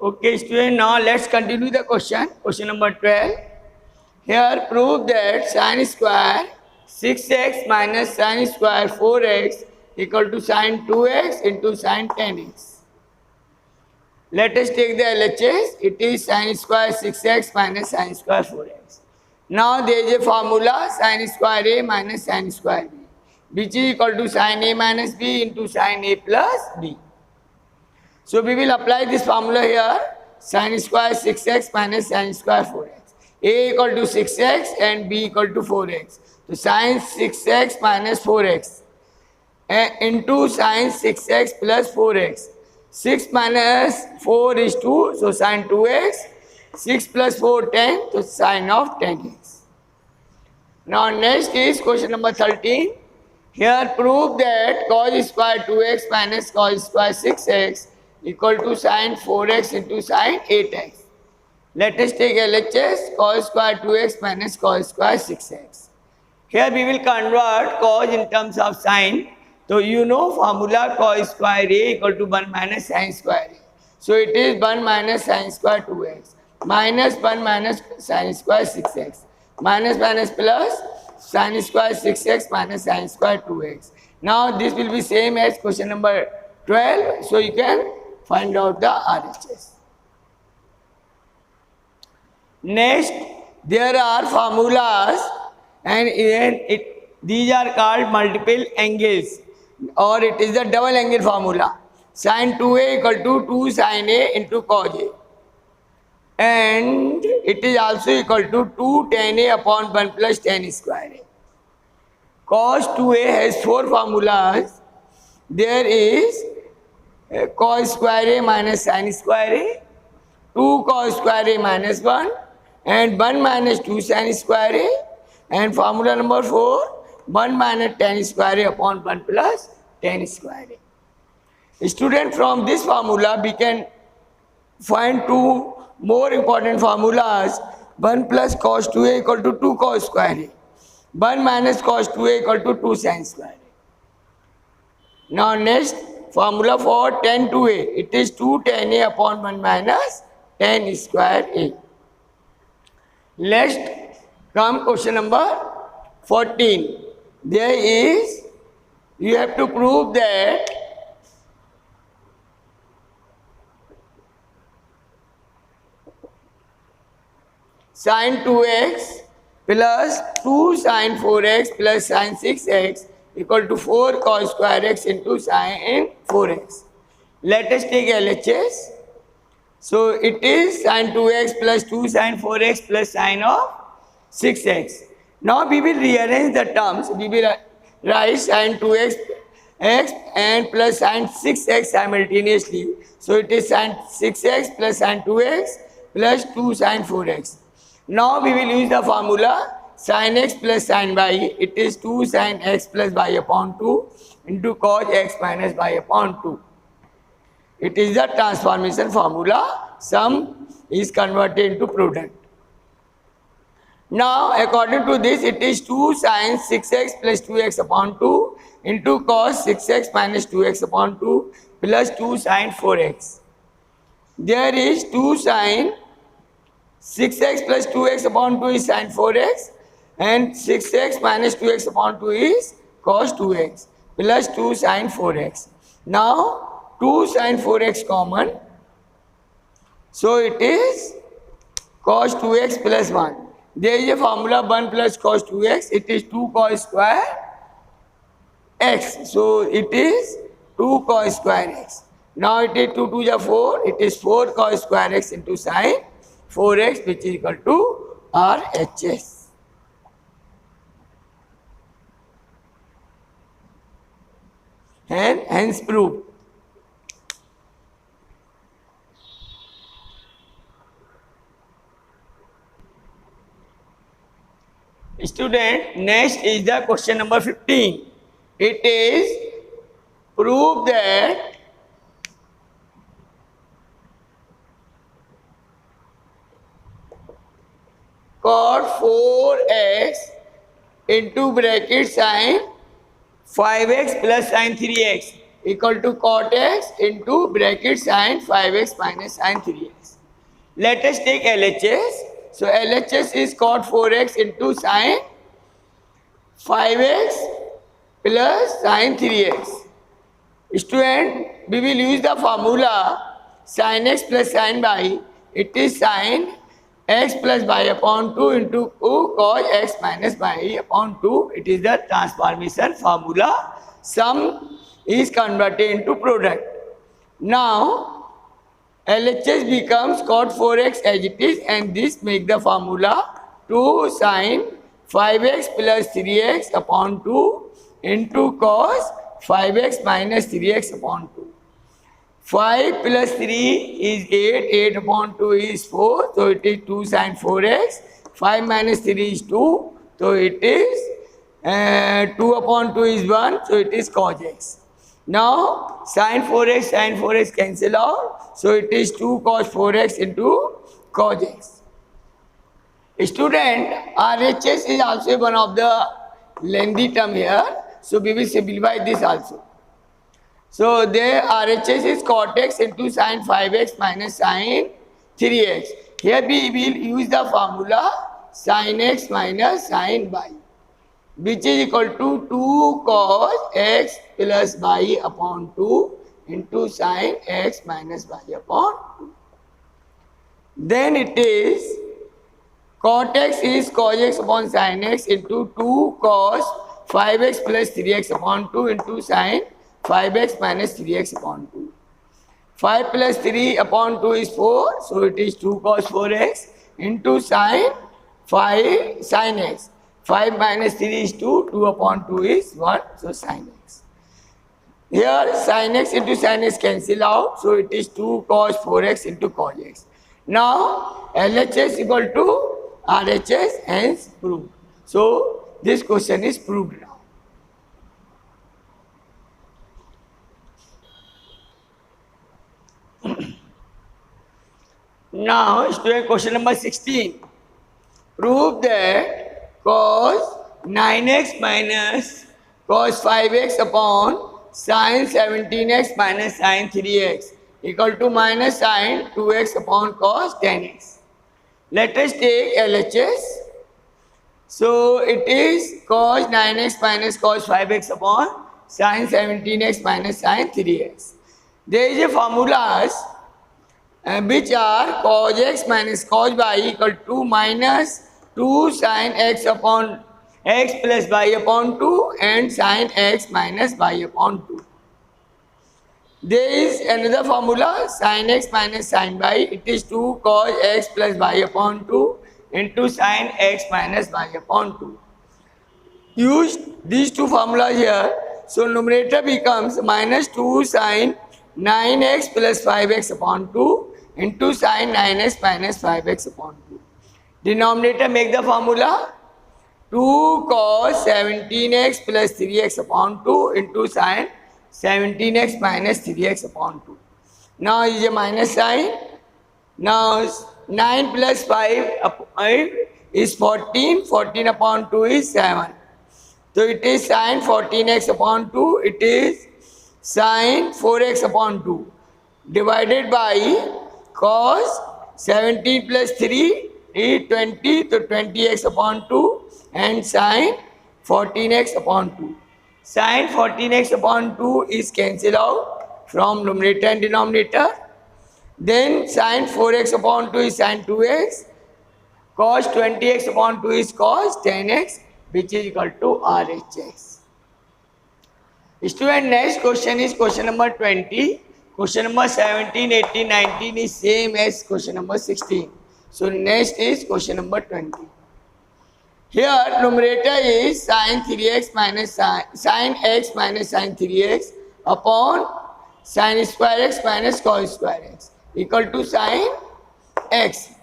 Okay, student, now let's continue the question. Question number 12. Here, prove that sin square 6x minus sin square 4x equal to sin 2x into sin 10x. Let us take the LHS. It is sin square 6x minus sin square 4x. Now there is a formula sin square a minus sin square b, which is equal to sin a minus b into sin a plus b. So we will apply this formula here. Sin square 6x minus sin square 4x. A equal to 6x and b equal to 4x. So sin 6x minus 4x into sin 6x plus 4x. 6 minus 4 is 2, so sin 2x. 6 plus 4, 10, so sin of 10x. Now next is question number 13. Here prove that cos square 2x minus cos square 6x equal to sin 4x into sin 8x. Let us take LHS cos square 2x minus cos square 6x. Here we will convert cos in terms of sin. So you know formula cos square a equal to 1 minus sin square a. So it is 1 minus sin square 2x minus 1 minus sin square 6x minus minus plus sin square 6x minus sin square 2x. Now this will be same as question number 12. So you can find out the RHS. Next, there are formulas and these are called multiple angles, or it is the double angle formula. Sin 2a equal to 2 sin a into cos a. And it is also equal to 2 tan a upon 1 plus tan square a. Cos 2a has 4 formulas. There is cos square a minus sin square a, 2 cos square a minus 1, and 1 minus 2 sin square a, and formula number 4, 1 minus tan square a upon 1 plus tan square a. Student, from this formula we can find 2 more important formulas. 1 plus cos 2a equal to 2 cos square a. 1 minus cos 2a equal to 2 sin square a. Now next, formula for tan 2a, it is 2 tan a upon 1 minus tan square a. Let's come question number 14. There is, you have to prove that sin 2x plus 2 sin 4x plus sin 6x equal to 4 cos square x into sin 4x. Let us take LHS. So it is sin 2x plus 2 sin 4x plus sin of 6x. Now we will rearrange the terms. We will write sin 2x x and plus sin 6x simultaneously. So it is sin 6x plus sin 2x plus 2 sin 4x. Now we will use the formula sin x plus sin y. It is 2 sin x plus y upon 2 into cos x minus y upon 2. It is the transformation formula. Sum is converted into product. Now according to this, it is 2 sin 6x plus 2x upon 2 into cos 6x minus 2x upon 2 plus 2 sin 4x. There is 2 sin 6x plus 2x upon 2 is sin 4x, and 6x minus 2x upon 2 is cos 2x plus 2 sin 4x. Now 2 sin 4x common, so it is cos 2x plus 1. There is a formula 1 plus cos 2x, it is 2 cos square x, so it is 2 cos square x. Now it is 2 to the 4, it is 4 cos square x into sin 4x, which is equal to RHS. And hence proved. Student, next is the question number 15. It is prove that cot 4x into bracket sin 5x plus sin 3x equal to cot x into bracket sin 5x minus sin 3x. Let us take LHS. So LHS is cot 4x into sin 5x plus sin 3x. Student, we will use the formula sin x plus sin y. It is sin x plus y upon 2 into cos x minus y upon 2. It is the transformation formula. Sum is converted into product. Now, LHS becomes cot 4x as it is, and this make the formula 2 sin 5x plus 3x upon 2 into cos 5x minus 3x upon 2. 5 plus 3 is 8, 8 upon 2 is 4, so it is 2 sin 4x. 5 minus 3 is 2, so it is 2 upon 2 is 1, so it is cos x. Now sin 4x cancel out, so it is 2 cos 4x into cos x. Student, RHS is also one of the lengthy term here, so we will simplify this also. So there RHS is cot x into sin 5x minus sin 3x. Here we will use the formula sin x minus sin y, which is equal to 2 cos x plus y upon 2 into sin x minus y upon 2. Then it is cot x is cos x upon sin x into 2 cos 5x plus 3x upon 2 into sin 5x minus 3x upon 2. 5 plus 3 upon 2 is 4, so it is 2 cos 4x into sin 5 sin x. 5 minus 3 is 2, 2 upon 2 is 1, so sin x. Here sin x into sin x cancel out, so it is 2 cos 4x into cos x. Now LHS equal to RHS, hence proved. So this question is proved now. Now, student, question number 16. Prove that cos 9x minus cos 5x upon sin 17x minus sin 3x equal to minus sin 2x upon cos 10x. Let us take LHS. So, it is cos 9x minus cos 5x upon sin 17x minus sin 3x. There is a formulas which are cos x minus cos y equal to minus 2 sin x upon x plus y upon 2 and sin x minus y upon 2. There is another formula sin x minus sin y. It is 2 cos x plus y upon 2 into sin x minus y upon 2. Use these two formulas here. So numerator becomes minus 2 sin 9x plus 5x upon 2 into sin 9x minus 5x upon 2. Denominator make the formula 2 cos 17x plus 3x upon 2 into sin 17x minus 3x upon 2. Now is a minus sign. Now 9 plus 5 is 14. 14 upon 2 is 7. So it is sin 14x upon 2. It is sin 4x upon 2 divided by cos 17 plus 3 is 20, so 20x upon 2 and sin 14x upon 2. Sin 14x upon 2 is cancelled out from numerator and denominator. Then sin 4x upon 2 is sin 2x. Cos 20x upon 2 is cos 10x, which is equal to RHS. Student, next question is question number 20. Question number 17, 18, 19 is same as question number 16. So next is question number 20. Here numerator is sin 3x minus sin x minus sin 3x upon sin square x minus cos square x equal to sin x.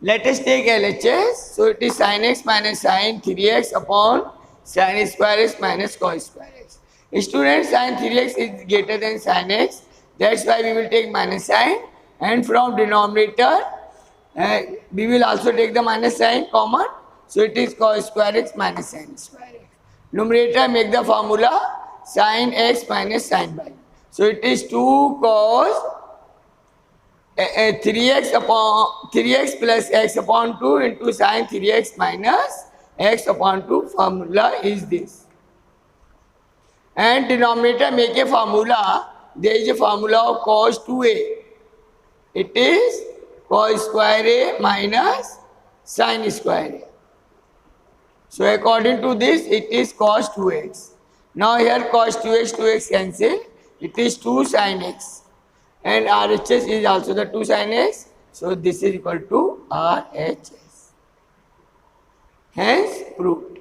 Let us take LHS. So it is sin x minus sin 3x upon sin square x minus cos square x. Student, sin 3x is greater than sin x. That's why we will take minus sign, and from denominator we will also take the minus sign common. So it is cos square x minus sin square x. Numerator make the formula sin x minus sin y. So it is 2 cos 3x plus x upon 2 into sin 3x minus x upon 2. Formula is this. And denominator make a formula. There is a formula of cos 2a. It is cos square a minus sin square a. So according to this, it is cos 2x. Now here cos 2x cancel. It is 2 sin x. And RHS is also the 2 sin x. So this is equal to RHS. Hence proved.